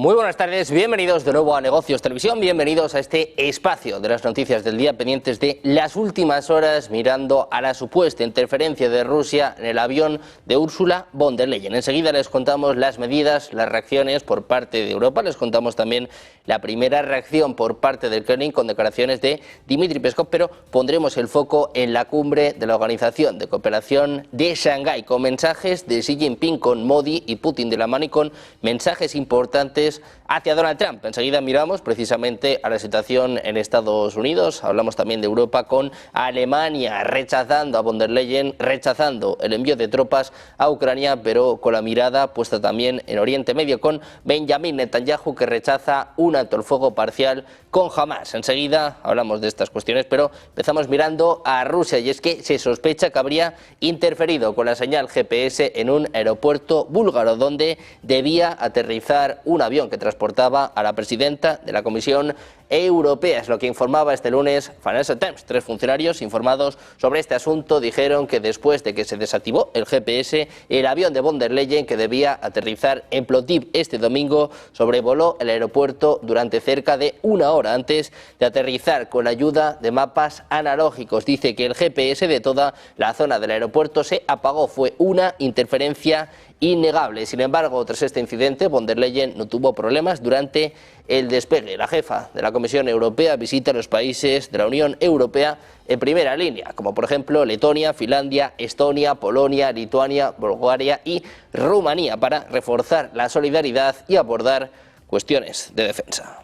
Muy buenas tardes, bienvenidos de nuevo a Negocios Televisión, bienvenidos a este espacio de las noticias del día pendientes de las últimas horas mirando a la supuesta interferencia de Rusia en el avión de Ursula von der Leyen. Enseguida les contamos las medidas, las reacciones por parte de Europa, les contamos también la primera reacción por parte del Kremlin con declaraciones de Dmitry Peskov, pero pondremos el foco en la cumbre de la Organización de Cooperación de Shanghái con mensajes de Xi Jinping con Modi y Putin de la mano y con mensajes importantes hacia Donald Trump. Enseguida miramos precisamente a la situación en Estados Unidos, hablamos también de Europa con Alemania rechazando a von der Leyen, rechazando el envío de tropas a Ucrania, pero con la mirada puesta también en Oriente Medio con Benjamin Netanyahu que rechaza un alto el fuego parcial con Hamas. Enseguida hablamos de estas cuestiones, pero empezamos mirando a Rusia y es que se sospecha que habría interferido con la señal GPS en un aeropuerto búlgaro donde debía aterrizar un avión que transportaba a la presidenta de la Comisión Europea. Es lo que informaba este lunes Financial Times. 3 funcionarios informados sobre este asunto dijeron que después de que se desactivó el GPS, el avión de von der Leyen que debía aterrizar en Plovdiv este domingo sobrevoló el aeropuerto durante cerca de una hora antes de aterrizar con la ayuda de mapas analógicos. Dice que el GPS de toda la zona del aeropuerto se apagó. Fue una interferencia innegable. Sin embargo, tras este incidente, von der Leyen no tuvo problemas durante el despegue. La jefa de la Comisión Europea visita los países de la Unión Europea en primera línea, como por ejemplo Letonia, Finlandia, Estonia, Polonia, Lituania, Bulgaria y Rumanía, para reforzar la solidaridad y abordar cuestiones de defensa.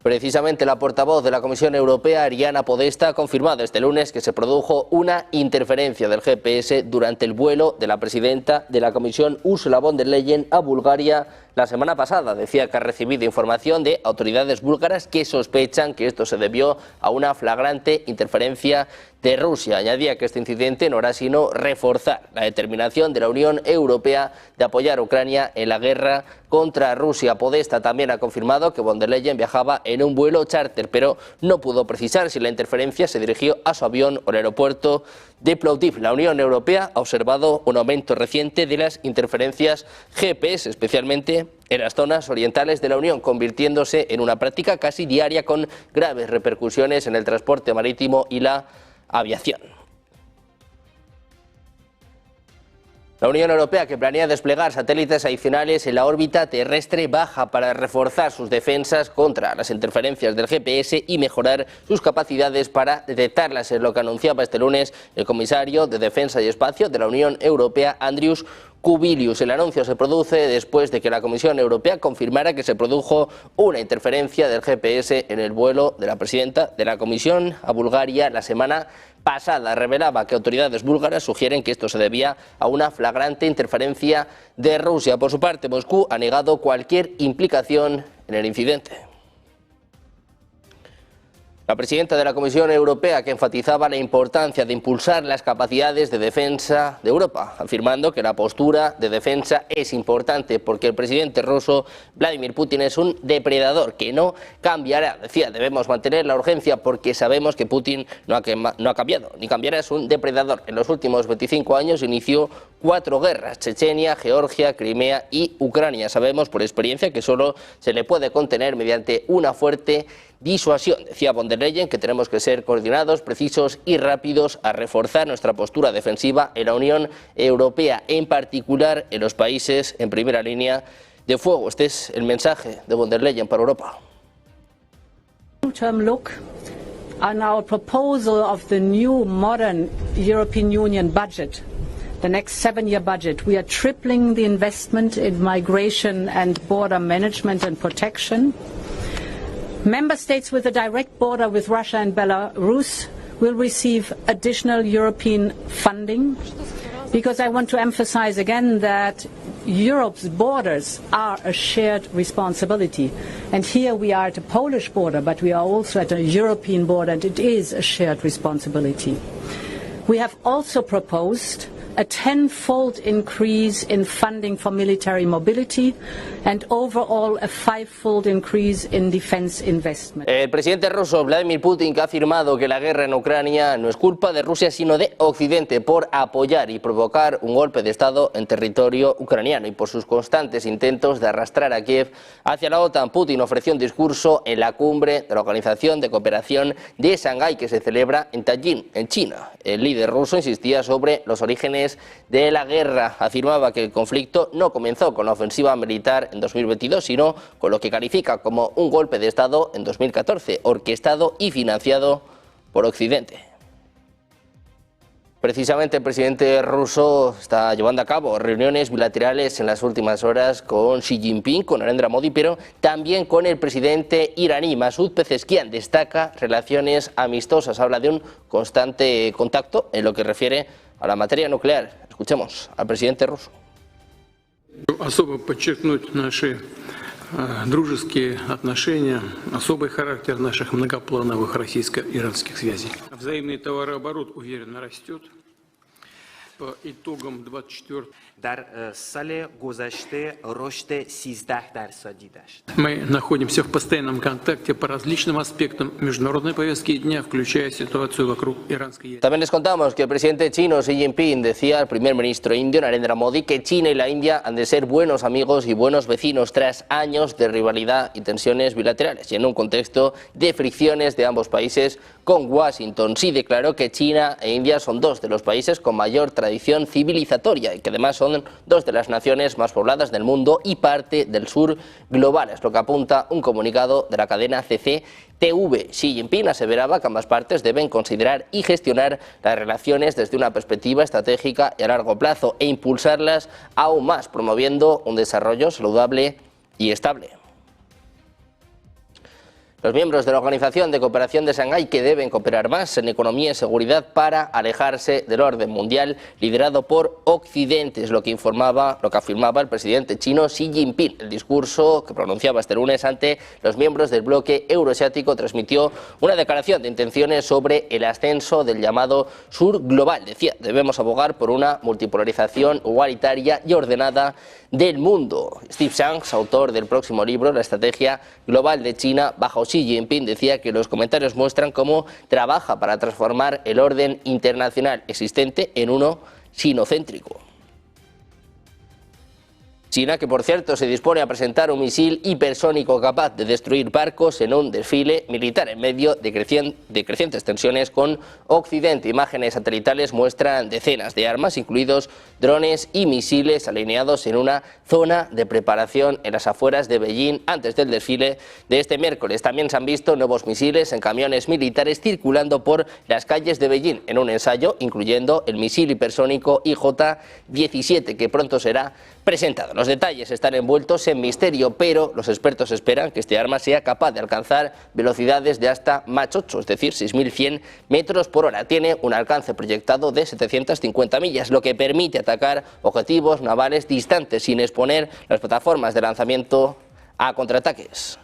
Precisamente la portavoz de la Comisión Europea, Ariana Podesta, ha confirmado este lunes que se produjo una interferencia del GPS durante el vuelo de la presidenta de la Comisión, Ursula von der Leyen, a Bulgaria la semana pasada. Decía que ha recibido información de autoridades búlgaras que sospechan que esto se debió a una flagrante interferencia de Rusia. Añadía que este incidente no hará sino reforzar la determinación de la Unión Europea de apoyar a Ucrania en la guerra contra Rusia. Podesta también ha confirmado que von der Leyen viajaba en un vuelo charter, pero no pudo precisar si la interferencia se dirigió a su avión o al aeropuerto de Plovdiv. La Unión Europea ha observado un aumento reciente de las interferencias GPS, especialmente en las zonas orientales de la Unión, convirtiéndose en una práctica casi diaria con graves repercusiones en el transporte marítimo y la aviación. La Unión Europea, que planea desplegar satélites adicionales en la órbita terrestre baja para reforzar sus defensas contra las interferencias del GPS y mejorar sus capacidades para detectarlas, es lo que anunciaba este lunes el comisario de Defensa y Espacio de la Unión Europea, Andrius Kubilius. El anuncio se produce después de que la Comisión Europea confirmara que se produjo una interferencia del GPS en el vuelo de la presidenta de la Comisión a Bulgaria la semana pasada. Revelaba que autoridades búlgaras sugieren que esto se debía a una flagrante interferencia de Rusia. Por su parte, Moscú ha negado cualquier implicación en el incidente. La presidenta de la Comisión Europea, que enfatizaba la importancia de impulsar las capacidades de defensa de Europa, afirmando que la postura de defensa es importante porque el presidente ruso Vladimir Putin es un depredador que no cambiará. Decía, debemos mantener la urgencia porque sabemos que Putin no ha cambiado, ni cambiará, es un depredador. En los últimos 25 años inició 4 guerras: Chechenia, Georgia, Crimea y Ucrania. Sabemos por experiencia que solo se le puede contener mediante una fuerte disuasión. Decía von der Leyen que tenemos que ser coordinados, precisos y rápidos a reforzar nuestra postura defensiva en la Unión Europea, en particular en los países en primera línea de fuego. Este es el mensaje de von der Leyen para Europa. Long-term look on our proposal of the new modern European Union budget, the next 7-year budget. We are tripling the investment in migration and border management and protection. Member states with a direct border with Russia and Belarus will receive additional European funding, because I want to emphasize again that Europe's borders are a shared responsibility. And here we are at a Polish border, but we are also at a European border, and it is a shared responsibility. We have also proposed a 10-fold increase in funding for military mobility and overall a five-fold increase in defense investment. El presidente ruso Vladimir Putin, que ha afirmado que la guerra en Ucrania no es culpa de Rusia sino de Occidente por apoyar y provocar un golpe de Estado en territorio ucraniano y por sus constantes intentos de arrastrar a Kiev hacia la OTAN. Putin ofreció un discurso en la cumbre de la Organización de Cooperación de Shanghái que se celebra en Tianjin, en China. El líder ruso insistía sobre los orígenes de la guerra. Afirmaba que el conflicto no comenzó con la ofensiva militar en 2022, sino con lo que califica como un golpe de Estado en 2014, orquestado y financiado por Occidente. Precisamente el presidente ruso está llevando a cabo reuniones bilaterales en las últimas horas con Xi Jinping, con Narendra Modi, pero también con el presidente iraní Masoud Pezeshkian. Destaca relaciones amistosas, habla de un constante contacto en lo que refiere a la materia nuclear. Escuchemos al presidente ruso. Особо подчеркнуть наши дружеские отношения, особый характер наших многоплановых российско-иранских связей. Взаимный товарооборот уверенно растет. По итогам 24 در سال گذشته رشد 13% داشت. мы находимся в постоянном контакте по различным аспектам международной повестки дня, включая ситуацию вокруг иранской. También les contamos que el presidente chino Xi Jinping decía al primer ministro indio Narendra Modi que China y la India han de ser buenos amigos y buenos vecinos tras años de rivalidad y tensiones bilaterales y en un contexto de fricciones de ambos países con Washington. Xi declaró que China e India son dos de los países con mayor tradición civilizatoria y que además son dos de las naciones más pobladas del mundo y parte del sur global, es lo que apunta un comunicado de la cadena CCTV. Xi Jinping aseveraba que ambas partes deben considerar y gestionar las relaciones desde una perspectiva estratégica y a largo plazo e impulsarlas aún más, promoviendo un desarrollo saludable y estable. Los miembros de la Organización de Cooperación de Shanghái que deben cooperar más en economía y seguridad para alejarse del orden mundial liderado por Occidente, es lo que afirmaba el presidente chino Xi Jinping. El discurso que pronunciaba este lunes ante los miembros del bloque euroasiático transmitió una declaración de intenciones sobre el ascenso del llamado sur global. Decía, debemos abogar por una multipolarización igualitaria y ordenada del mundo. Steve Shanks, autor del próximo libro La estrategia global de China bajo Xi Jinping, decía que los comentarios muestran cómo trabaja para transformar el orden internacional existente en uno sinocéntrico. China, que por cierto se dispone a presentar un misil hipersónico capaz de destruir barcos en un desfile militar en medio de crecientes tensiones con Occidente. Imágenes satelitales muestran decenas de armas, incluidos drones y misiles alineados en una zona de preparación en las afueras de Beijing antes del desfile de este miércoles. También se han visto nuevos misiles en camiones militares circulando por las calles de Beijing en un ensayo, incluyendo el misil hipersónico IJ-17, que pronto será presentado. Los detalles están envueltos en misterio, pero los expertos esperan que este arma sea capaz de alcanzar velocidades de hasta Mach 8, es decir, 6.100 metros por hora. Tiene un alcance proyectado de 750 millas, lo que permite atacar objetivos navales distantes sin exponer las plataformas de lanzamiento a contraataques.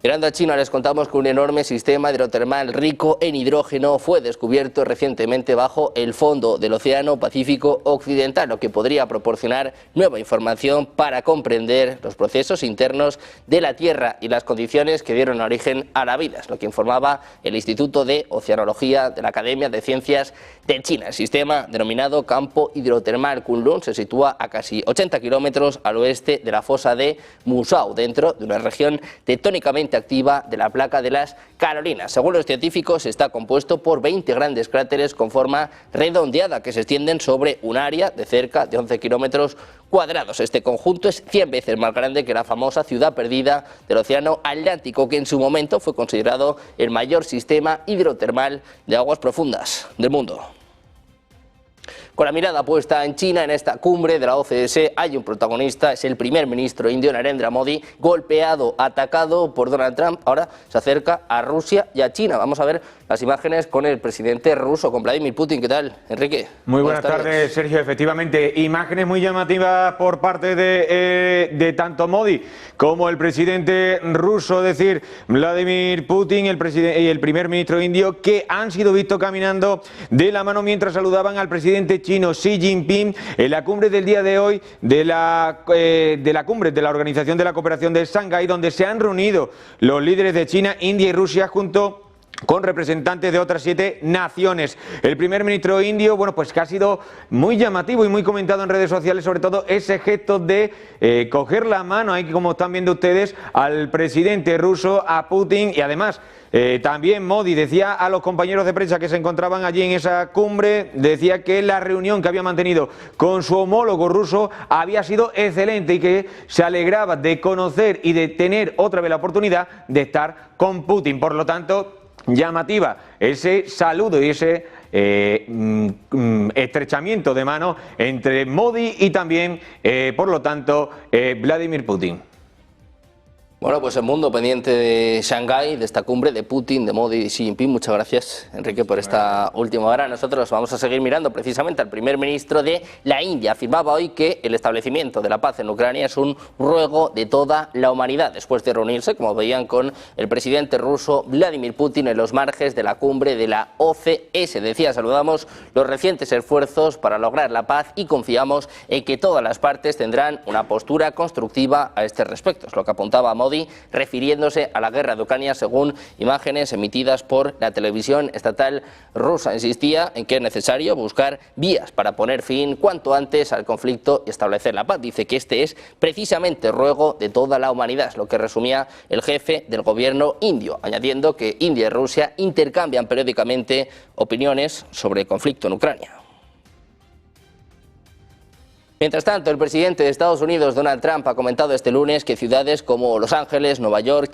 Mirando a China, les contamos que un enorme sistema hidrotermal rico en hidrógeno fue descubierto recientemente bajo el fondo del Océano Pacífico Occidental, lo que podría proporcionar nueva información para comprender los procesos internos de la Tierra y las condiciones que dieron origen a la vida, es lo que informaba el Instituto de Oceanología de la Academia de Ciencias de China. El sistema, denominado Campo Hidrotermal Kunlun, se sitúa a casi 80 kilómetros al oeste de la fosa de Musao, dentro de una región tectónicamente activa de la placa de las Carolinas. Según los científicos, está compuesto por 20 grandes cráteres con forma redondeada que se extienden sobre un área de cerca de 11 kilómetros cuadrados. Este conjunto es 100 veces más grande que la famosa ciudad perdida del Océano Atlántico, que en su momento fue considerado el mayor sistema hidrotermal de aguas profundas del mundo. Con la mirada puesta en China, en esta cumbre de la OCDE hay un protagonista, es el primer ministro indio Narendra Modi, golpeado, atacado por Donald Trump. Ahora se acerca a Rusia y a China. Vamos a ver las imágenes con el presidente ruso, con Vladimir Putin. ¿Qué tal, Enrique? Muy buenas tardes, Sergio. Efectivamente, imágenes muy llamativas por parte de tanto Modi como el presidente ruso, es decir, Vladimir Putin y el primer ministro indio, que han sido vistos caminando de la mano mientras saludaban al presidente chino Xi Jinping en la cumbre del día de hoy de la cumbre de la Organización de la Cooperación de Shanghái, donde se han reunido los líderes de China, India y Rusia junto con representantes de otras 7 naciones. El primer ministro indio, bueno, pues que ha sido muy llamativo y muy comentado en redes sociales, sobre todo ese gesto de coger la mano, ahí como están viendo ustedes, al presidente ruso, a Putin, y además también Modi decía a los compañeros de prensa que se encontraban allí en esa cumbre, decía que la reunión que había mantenido con su homólogo ruso había sido excelente y que se alegraba de conocer y de tener otra vez la oportunidad de estar con Putin. Por lo tanto, llamativa ese saludo y ese estrechamiento de mano entre Modi y también, por lo tanto, Vladimir Putin. Bueno, pues el mundo pendiente de Shanghái, de esta cumbre, de Putin, de Modi y Xi Jinping. Muchas gracias, Enrique, por esta última hora. Nosotros vamos a seguir mirando precisamente al primer ministro de la India. Afirmaba hoy que el establecimiento de la paz en Ucrania es un ruego de toda la humanidad, después de reunirse, como veían, con el presidente ruso Vladimir Putin en los márgenes de la cumbre de la OCS. Decía, saludamos los recientes esfuerzos para lograr la paz y confiamos en que todas las partes tendrán una postura constructiva a este respecto. Es lo que apuntaba Modi, refiriéndose a la guerra de Ucrania, según imágenes emitidas por la televisión estatal rusa. Insistía en que es necesario buscar vías para poner fin cuanto antes al conflicto y establecer la paz. Dice que este es precisamente ruego de toda la humanidad, es lo que resumía el jefe del gobierno indio, añadiendo que India y Rusia intercambian periódicamente opiniones sobre el conflicto en Ucrania. Mientras tanto, el presidente de Estados Unidos, Donald Trump, ha comentado este lunes que ciudades como Los Ángeles, Nueva York,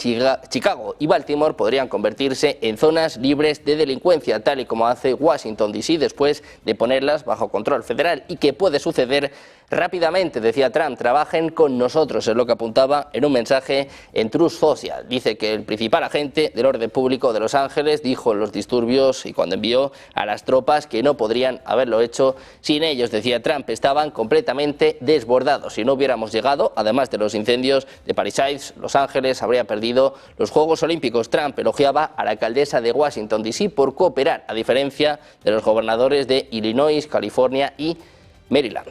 Chicago y Baltimore podrían convertirse en zonas libres de delincuencia, tal y como hace Washington DC después de ponerlas bajo control federal, y que puede suceder rápidamente. Decía Trump, trabajen con nosotros, es lo que apuntaba en un mensaje en Truth Social. Dice que el principal agente del orden público de Los Ángeles dijo en los disturbios y cuando envió a las tropas que no podrían haberlo hecho sin ellos. Decía Trump, estaban completamente desbordados. Si no hubiéramos llegado, además de los incendios de Palisades, Los Ángeles habría perdido los Juegos Olímpicos. Trump elogiaba a la alcaldesa de Washington DC por cooperar, a diferencia de los gobernadores de Illinois, California y Maryland.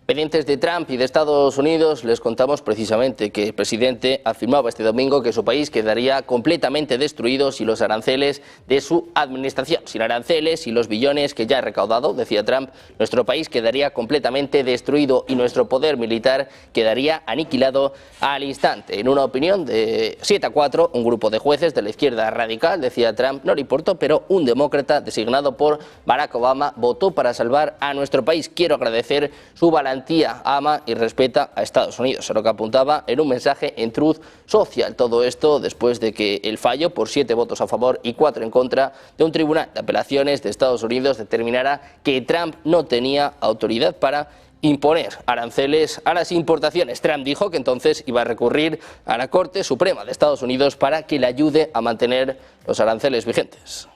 Pendientes de Trump y de Estados Unidos, les contamos precisamente que el presidente afirmaba este domingo que su país quedaría completamente destruido si los aranceles de su administración. Sin aranceles y los billones que ya ha recaudado, decía Trump, nuestro país quedaría completamente destruido y nuestro poder militar quedaría aniquilado al instante. En una opinión de 7-4, un grupo de jueces de la izquierda radical, decía Trump, no le importó, pero un demócrata designado por Barack Obama votó para salvar a nuestro país. Quiero agradecer su valentía, ama y respeta a Estados Unidos, es lo que apuntaba en un mensaje en Truth Social. Todo esto después de que el fallo, por 7 votos a favor y 4 en contra, de un tribunal de apelaciones de Estados Unidos determinara que Trump no tenía autoridad para imponer aranceles a las importaciones. Trump dijo que entonces iba a recurrir a la Corte Suprema de Estados Unidos para que le ayude a mantener los aranceles vigentes.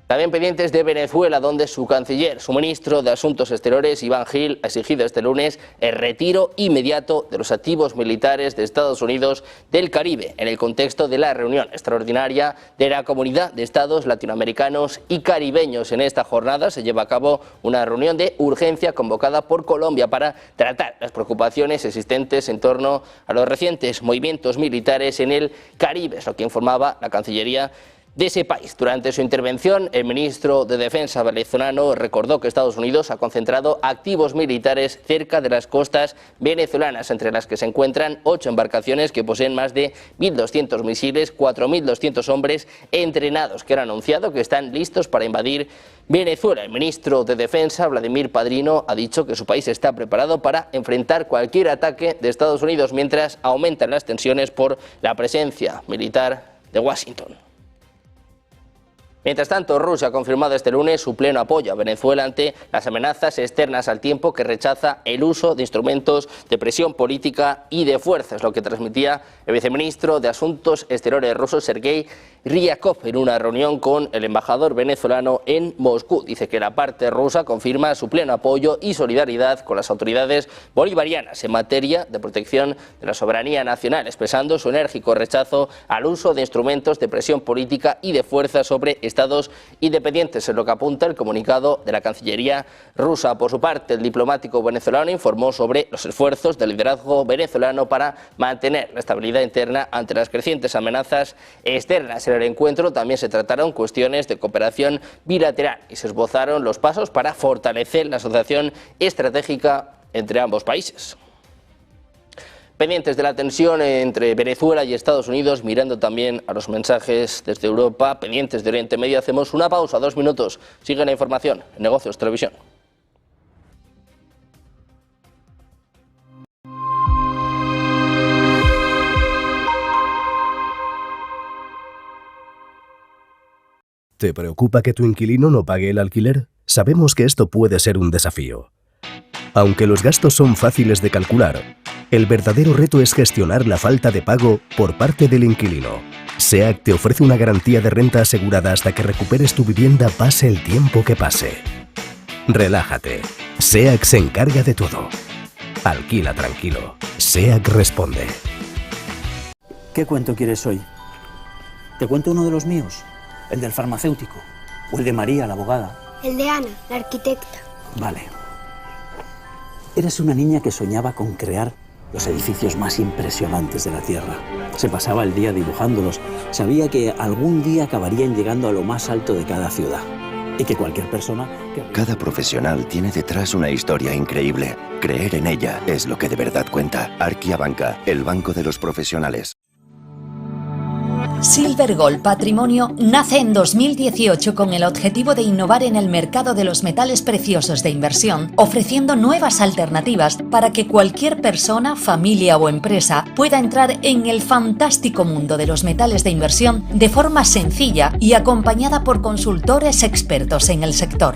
También pendientes de Venezuela, donde su canciller, su ministro de Asuntos Exteriores, Iván Gil, ha exigido este lunes el retiro inmediato de los activos militares de Estados Unidos del Caribe, en el contexto de la reunión extraordinaria de la Comunidad de Estados Latinoamericanos y Caribeños. En esta jornada se lleva a cabo una reunión de urgencia convocada por Colombia para tratar las preocupaciones existentes en torno a los recientes movimientos militares en el Caribe, es lo que informaba la Cancillería de ese país. Durante su intervención, el ministro de Defensa venezolano recordó que Estados Unidos ha concentrado activos militares cerca de las costas venezolanas, entre las que se encuentran 8 embarcaciones que poseen más de 1.200 misiles, 4.200 hombres entrenados, que han anunciado que están listos para invadir Venezuela. El ministro de Defensa, Vladimir Padrino, ha dicho que su país está preparado para enfrentar cualquier ataque de Estados Unidos, mientras aumentan las tensiones por la presencia militar de Washington. Mientras tanto, Rusia ha confirmado este lunes su pleno apoyo a Venezuela ante las amenazas externas, al tiempo que rechaza el uso de instrumentos de presión política y de fuerza, es lo que transmitía el viceministro de Asuntos Exteriores ruso, Sergei Ryabkov, en una reunión con el embajador venezolano en Moscú. Dice que la parte rusa confirma su pleno apoyo y solidaridad con las autoridades bolivarianas en materia de protección de la soberanía nacional, expresando su enérgico rechazo al uso de instrumentos de presión política y de fuerza sobre estados independientes, es lo que apunta el comunicado de la Cancillería rusa. Por su parte, el diplomático venezolano informó sobre los esfuerzos del liderazgo venezolano para mantener la estabilidad interna ante las crecientes amenazas externas. En el encuentro también se trataron cuestiones de cooperación bilateral y se esbozaron los pasos para fortalecer la asociación estratégica entre ambos países. Pendientes de la tensión entre Venezuela y Estados Unidos, mirando también a los mensajes desde Europa, pendientes de Oriente Medio, hacemos una pausa, 2 minutos. Sigue la información en Negocios Televisión. ¿Te preocupa que tu inquilino no pague el alquiler? Sabemos que esto puede ser un desafío. Aunque los gastos son fáciles de calcular, el verdadero reto es gestionar la falta de pago por parte del inquilino. SEAC te ofrece una garantía de renta asegurada hasta que recuperes tu vivienda, pase el tiempo que pase. Relájate. SEAC se encarga de todo. Alquila tranquilo. SEAC responde. ¿Qué cuento quieres hoy? ¿Te cuento uno de los míos? ¿El del farmacéutico? ¿O el de María, la abogada? El de Ana, la arquitecta. Vale. Eres una niña que soñaba con crear los edificios más impresionantes de la Tierra. Se pasaba el día dibujándolos. Sabía que algún día acabarían llegando a lo más alto de cada ciudad. Y que cualquier persona... Cada profesional tiene detrás una historia increíble. Creer en ella es lo que de verdad cuenta. Arquia Banca, el banco de los profesionales. Silver Gold Patrimonio nace en 2018 con el objetivo de innovar en el mercado de los metales preciosos de inversión, ofreciendo nuevas alternativas para que cualquier persona, familia o empresa pueda entrar en el fantástico mundo de los metales de inversión de forma sencilla y acompañada por consultores expertos en el sector.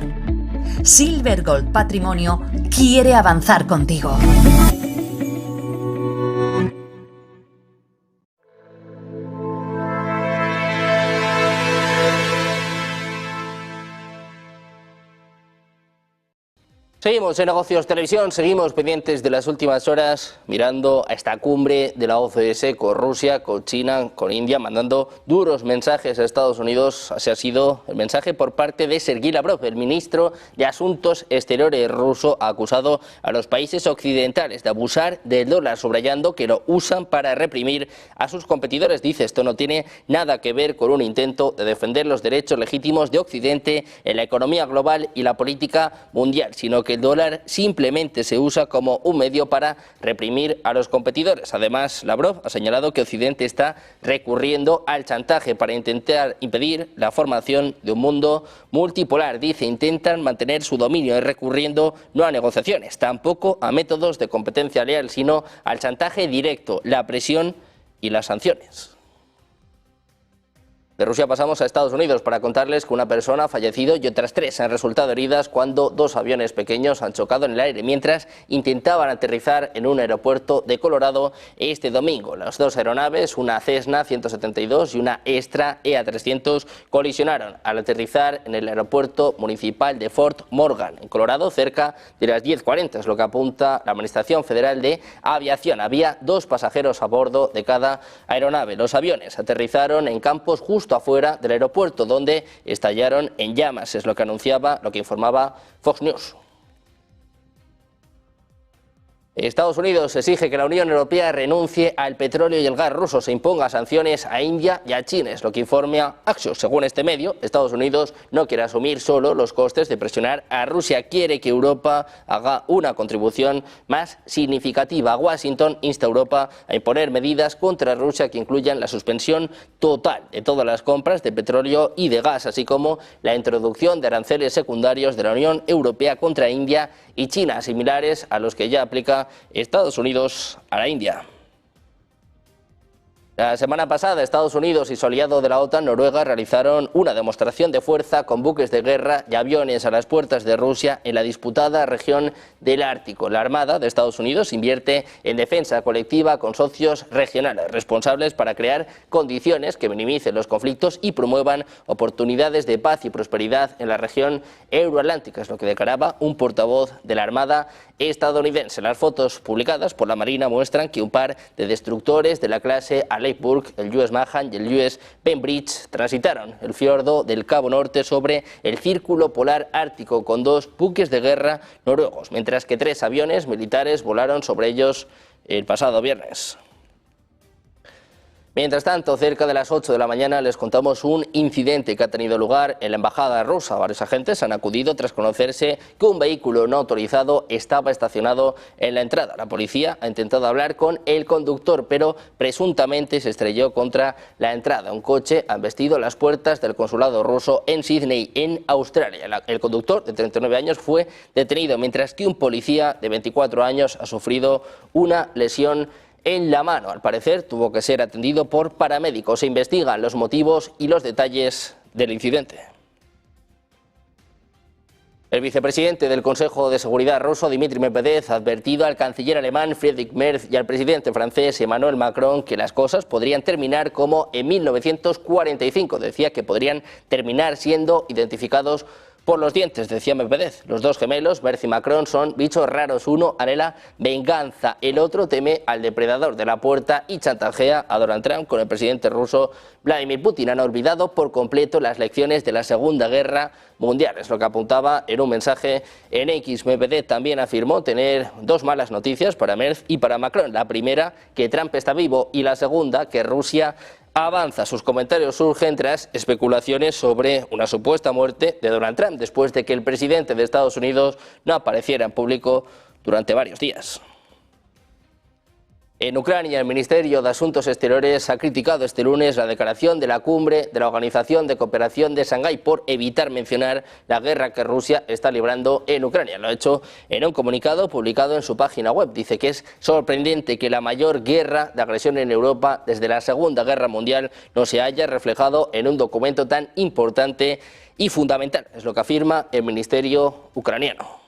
Silver Gold Patrimonio quiere avanzar contigo. Seguimos en Negocios Televisión, seguimos pendientes de las últimas horas, mirando a esta cumbre de la OCDE con Rusia, con China, con India, mandando duros mensajes a Estados Unidos. Así ha sido el mensaje por parte de Sergei Lavrov, el ministro de Asuntos Exteriores ruso, ha acusado a los países occidentales de abusar del dólar, subrayando que lo usan para reprimir a sus competidores. Dice, esto no tiene nada que ver con un intento de defender los derechos legítimos de Occidente en la economía global y la política mundial, sino que el dólar simplemente se usa como un medio para reprimir a los competidores. Además, Lavrov ha señalado que Occidente está recurriendo al chantaje para intentar impedir la formación de un mundo multipolar. Dice, intentan mantener su dominio recurriendo no a negociaciones, tampoco a métodos de competencia leal, sino al chantaje directo, la presión y las sanciones. De Rusia pasamos a Estados Unidos para contarles que una persona ha fallecido y otras 3 han resultado heridas cuando 2 aviones pequeños han chocado en el aire mientras intentaban aterrizar en un aeropuerto de Colorado este domingo. Las 2 aeronaves, una Cessna 172 y una Extra EA300, colisionaron al aterrizar en el aeropuerto municipal de Fort Morgan, en Colorado, cerca de las 10:40, es lo que apunta la Administración Federal de Aviación. Había 2 pasajeros a bordo de cada aeronave. Los aviones aterrizaron en campos justo afuera del aeropuerto, donde estallaron en llamas, es lo que informaba Fox News. Estados Unidos exige que la Unión Europea renuncie al petróleo y el gas ruso, se imponga sanciones a India y a China, es lo que informa Axios. Según este medio, Estados Unidos no quiere asumir solo los costes de presionar a Rusia, quiere que Europa haga una contribución más significativa. Washington insta a Europa a imponer medidas contra Rusia que incluyan la suspensión total de todas las compras de petróleo y de gas, así como la introducción de aranceles secundarios de la Unión Europea contra India y China, similares a los que ya aplica Estados Unidos a la India. La semana pasada, Estados Unidos y su aliado de la OTAN, Noruega, realizaron una demostración de fuerza con buques de guerra y aviones a las puertas de Rusia en la disputada región del Ártico. La Armada de Estados Unidos invierte en defensa colectiva con socios regionales responsables para crear condiciones que minimicen los conflictos y promuevan oportunidades de paz y prosperidad en la región euroatlántica, es lo que declaraba un portavoz de la Armada estadounidense. Las fotos publicadas por la Marina muestran que un par de destructores de la clase Alexander Lake Burke, el US Mahan y el US Bainbridge transitaron el fiordo del Cabo Norte sobre el Círculo Polar Ártico con 2 buques de guerra noruegos, mientras que 3 aviones militares volaron sobre ellos el pasado viernes. Mientras tanto, cerca de las 8 de la mañana les contamos un incidente que ha tenido lugar en la embajada rusa. Varios agentes han acudido tras conocerse que un vehículo no autorizado estaba estacionado en la entrada. La policía ha intentado hablar con el conductor, pero presuntamente se estrelló contra la entrada. Un coche ha embestido las puertas del consulado ruso en Sydney, en Australia. El conductor, de 39 años, fue detenido, mientras que un policía de 24 años ha sufrido una lesión en la mano. Al parecer tuvo que ser atendido por paramédicos. Se investigan los motivos y los detalles del incidente. El vicepresidente del Consejo de Seguridad ruso, Dmitry Medvedev, ha advertido al canciller alemán Friedrich Merz y al presidente francés Emmanuel Macron que las cosas podrían terminar como en 1945. Decía que podrían terminar siendo identificados por los dientes, decía Medvedev. Los dos gemelos, Merz y Macron, son bichos raros. Uno anhela venganza, el otro teme al depredador de la puerta y chantajea a Donald Trump con el presidente ruso Vladimir Putin. Han olvidado por completo las lecciones de la Segunda Guerra Mundial, es lo que apuntaba en un mensaje en X. Medvedev también afirmó tener 2 malas noticias para Merz y para Macron. La primera, que Trump está vivo, y la segunda, que Rusia avanza. Sus comentarios surgen tras especulaciones sobre una supuesta muerte de Donald Trump, después de que el presidente de Estados Unidos no apareciera en público durante varios días. En Ucrania, el Ministerio de Asuntos Exteriores ha criticado este lunes la declaración de la cumbre de la Organización de Cooperación de Shanghái por evitar mencionar la guerra que Rusia está librando en Ucrania. Lo ha hecho en un comunicado publicado en su página web. Dice que es sorprendente que la mayor guerra de agresión en Europa desde la Segunda Guerra Mundial no se haya reflejado en un documento tan importante y fundamental. Es lo que afirma el Ministerio ucraniano.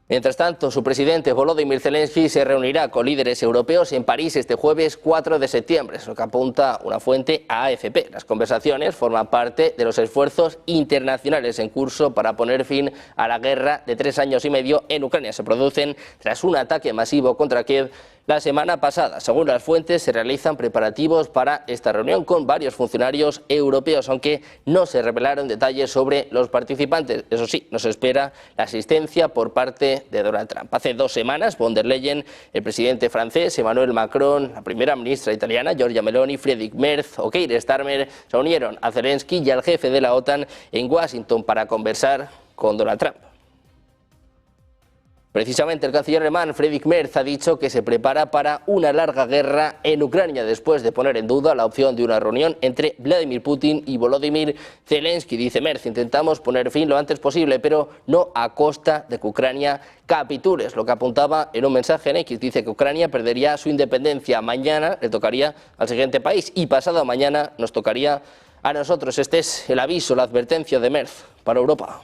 Mientras tanto, su presidente Volodymyr Zelensky se reunirá con líderes europeos en París este jueves 4 de septiembre, es lo que apunta una fuente a AFP. Las conversaciones forman parte de los esfuerzos internacionales en curso para poner fin a la guerra de 3 años y medio en Ucrania. Se producen tras un ataque masivo contra Kiev la semana pasada. Según las fuentes, se realizan preparativos para esta reunión con varios funcionarios europeos, aunque no se revelaron detalles sobre los participantes. Eso sí, nos espera la asistencia por parte de Donald Trump. Hace 2 semanas, von der Leyen, el presidente francés Emmanuel Macron, la primera ministra italiana Giorgia Meloni, Friedrich Merz o Keir Starmer se unieron a Zelensky y al jefe de la OTAN en Washington para conversar con Donald Trump. Precisamente el canciller alemán Friedrich Merz ha dicho que se prepara para una larga guerra en Ucrania después de poner en duda la opción de una reunión entre Vladimir Putin y Volodymyr Zelensky. Dice Merz: intentamos poner fin lo antes posible, pero no a costa de que Ucrania capitule. Es lo que apuntaba en un mensaje en X. Dice que Ucrania perdería su independencia. Mañana le tocaría al siguiente país y pasado mañana nos tocaría a nosotros. Este es el aviso, la advertencia de Merz para Europa.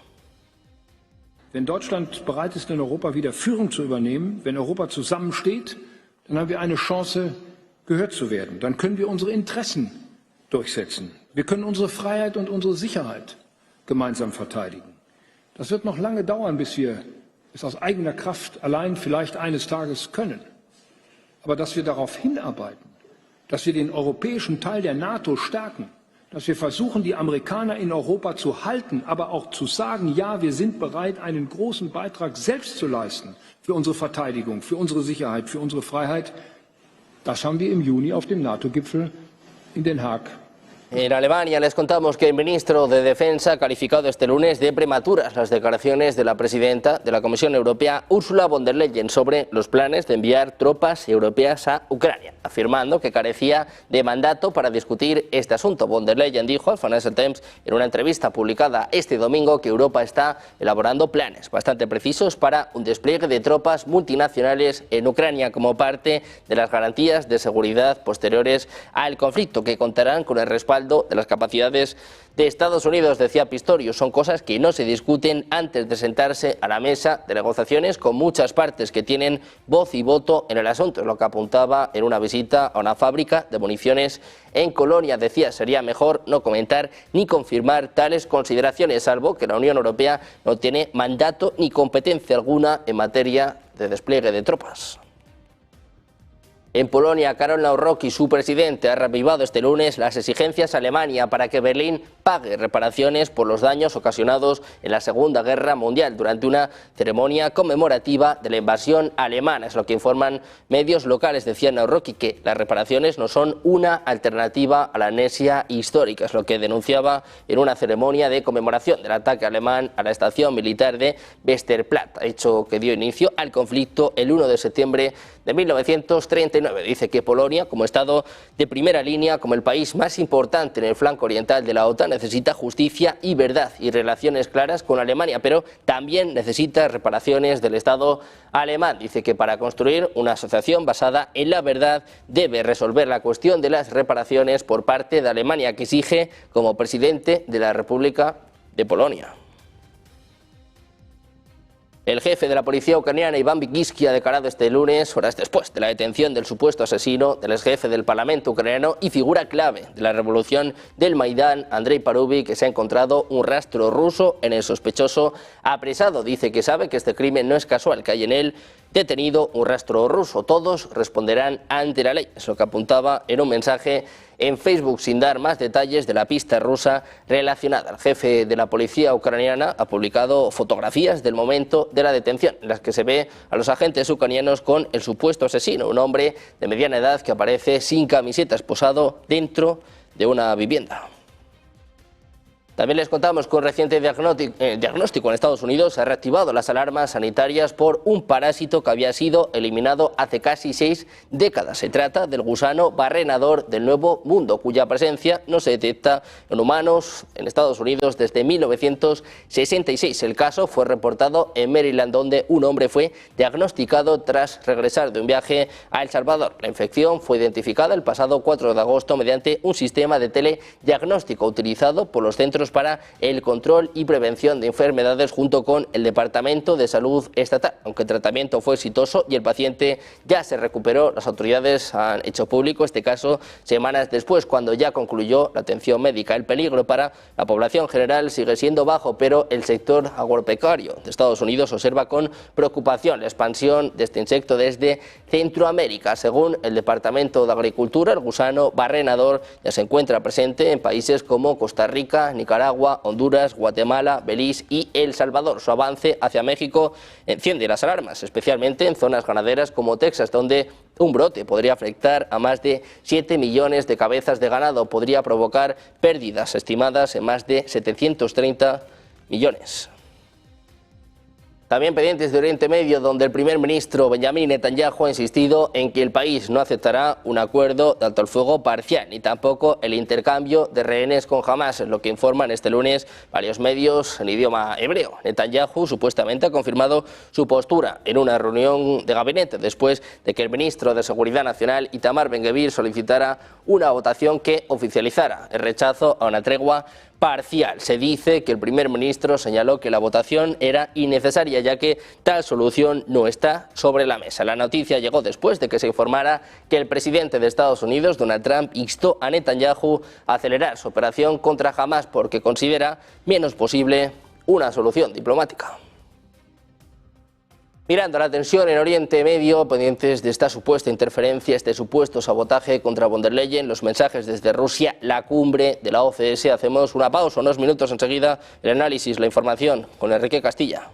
Wenn Deutschland bereit ist, in Europa wieder Führung zu übernehmen, wenn Europa zusammensteht, dann haben wir eine Chance, gehört zu werden. Dann können wir unsere Interessen durchsetzen. Wir können unsere Freiheit und unsere Sicherheit gemeinsam verteidigen. Das wird noch lange dauern, bis wir es aus eigener Kraft allein vielleicht eines Tages können. Aber dass wir darauf hinarbeiten, dass wir den europäischen Teil der NATO stärken, dass wir versuchen, die Amerikaner in Europa zu halten, aber auch zu sagen, ja, wir sind bereit, einen großen Beitrag selbst zu leisten für unsere Verteidigung, für unsere Sicherheit, für unsere Freiheit. Das haben wir im Juni auf dem NATO-Gipfel in Den Haag. En Alemania les contamos que el ministro de Defensa ha calificado este lunes de prematuras las declaraciones de la presidenta de la Comisión Europea, Ursula von der Leyen, sobre los planes de enviar tropas europeas a Ucrania, afirmando que carecía de mandato para discutir este asunto. Von der Leyen dijo al Financial Times en una entrevista publicada este domingo que Europa está elaborando planes bastante precisos para un despliegue de tropas multinacionales en Ucrania como parte de las garantías de seguridad posteriores al conflicto, que contarán con el respaldo de las capacidades de Estados Unidos, decía Pistorius. Son cosas que no se discuten antes de sentarse a la mesa de negociaciones con muchas partes que tienen voz y voto en el asunto. Es lo que apuntaba en una visita a una fábrica de municiones en Colonia. Decía, sería mejor no comentar ni confirmar tales consideraciones, salvo que la Unión Europea no tiene mandato ni competencia alguna en materia de despliegue de tropas. En Polonia, Karol Nawrocki, su presidente, ha reavivado este lunes las exigencias a Alemania para que Berlín pague reparaciones por los daños ocasionados en la Segunda Guerra Mundial durante una ceremonia conmemorativa de la invasión alemana. Es lo que informan medios locales. Decía Nawrocki que las reparaciones no son una alternativa a la amnesia histórica. Es lo que denunciaba en una ceremonia de conmemoración del ataque alemán a la estación militar de Westerplatte, hecho que dio inicio al conflicto el 1 de septiembre de 1939. Dice que Polonia, como Estado de primera línea, como el país más importante en el flanco oriental de la OTAN, necesita justicia y verdad y relaciones claras con Alemania, pero también necesita reparaciones del Estado alemán. Dice que para construir una asociación basada en la verdad debe resolver la cuestión de las reparaciones por parte de Alemania, que exige como presidente de la República de Polonia. El jefe de la policía ucraniana, Iván Bikiski, ha declarado este lunes, horas después de la detención del supuesto asesino del exjefe del Parlamento ucraniano y figura clave de la revolución del Maidán, Andrei Parubi, que se ha encontrado un rastro ruso en el sospechoso apresado. Dice que sabe que este crimen no es casual, que hay en él detenido un rastro ruso. Todos responderán ante la ley. Es lo que apuntaba en un mensaje en Facebook, sin dar más detalles de la pista rusa relacionada. El jefe de la policía ucraniana ha publicado fotografías del momento de la detención, en las que se ve a los agentes ucranianos con el supuesto asesino, un hombre de mediana edad que aparece sin camiseta, esposado dentro de una vivienda. También les contamos que un reciente diagnóstico en Estados Unidos ha reactivado las alarmas sanitarias por un parásito que había sido eliminado hace casi 6 décadas. Se trata del gusano barrenador del Nuevo Mundo, cuya presencia no se detecta en humanos en Estados Unidos desde 1966. El caso fue reportado en Maryland, donde un hombre fue diagnosticado tras regresar de un viaje a El Salvador. La infección fue identificada el pasado 4 de agosto mediante un sistema de telediagnóstico utilizado por los Centros para el Control y Prevención de Enfermedades junto con el Departamento de Salud Estatal. Aunque el tratamiento fue exitoso y el paciente ya se recuperó, las autoridades han hecho público este caso semanas después, cuando ya concluyó la atención médica. El peligro para la población general sigue siendo bajo, pero el sector agropecuario de Estados Unidos observa con preocupación la expansión de este insecto desde Centroamérica. Según el Departamento de Agricultura, el gusano barrenador ya se encuentra presente en países como Costa Rica, Nicaragua, Honduras, Guatemala, Belice y El Salvador. Su avance hacia México enciende las alarmas, especialmente en zonas ganaderas como Texas, donde un brote podría afectar a más de 7 millones de cabezas de ganado, podría provocar pérdidas estimadas en más de 730 millones. También pendientes de Oriente Medio, donde el primer ministro Benjamin Netanyahu ha insistido en que el país no aceptará un acuerdo de alto el fuego parcial, ni tampoco el intercambio de rehenes con Hamas, es lo que informan este lunes varios medios en idioma hebreo. Netanyahu supuestamente ha confirmado su postura en una reunión de gabinete después de que el ministro de Seguridad Nacional, Itamar Ben-Gvir, solicitara una votación que oficializara el rechazo a una tregua parcial. Se dice que el primer ministro señaló que la votación era innecesaria, ya que tal solución no está sobre la mesa. La noticia llegó después de que se informara que el presidente de Estados Unidos, Donald Trump, instó a Netanyahu a acelerar su operación contra Hamas porque considera menos posible una solución diplomática. Mirando la tensión en Oriente Medio, pendientes de esta supuesta interferencia, este supuesto sabotaje contra von der Leyen, los mensajes desde Rusia, la cumbre de la OCS. Hacemos una pausa, unos minutos enseguida, el análisis, la información con Enrique Castilla.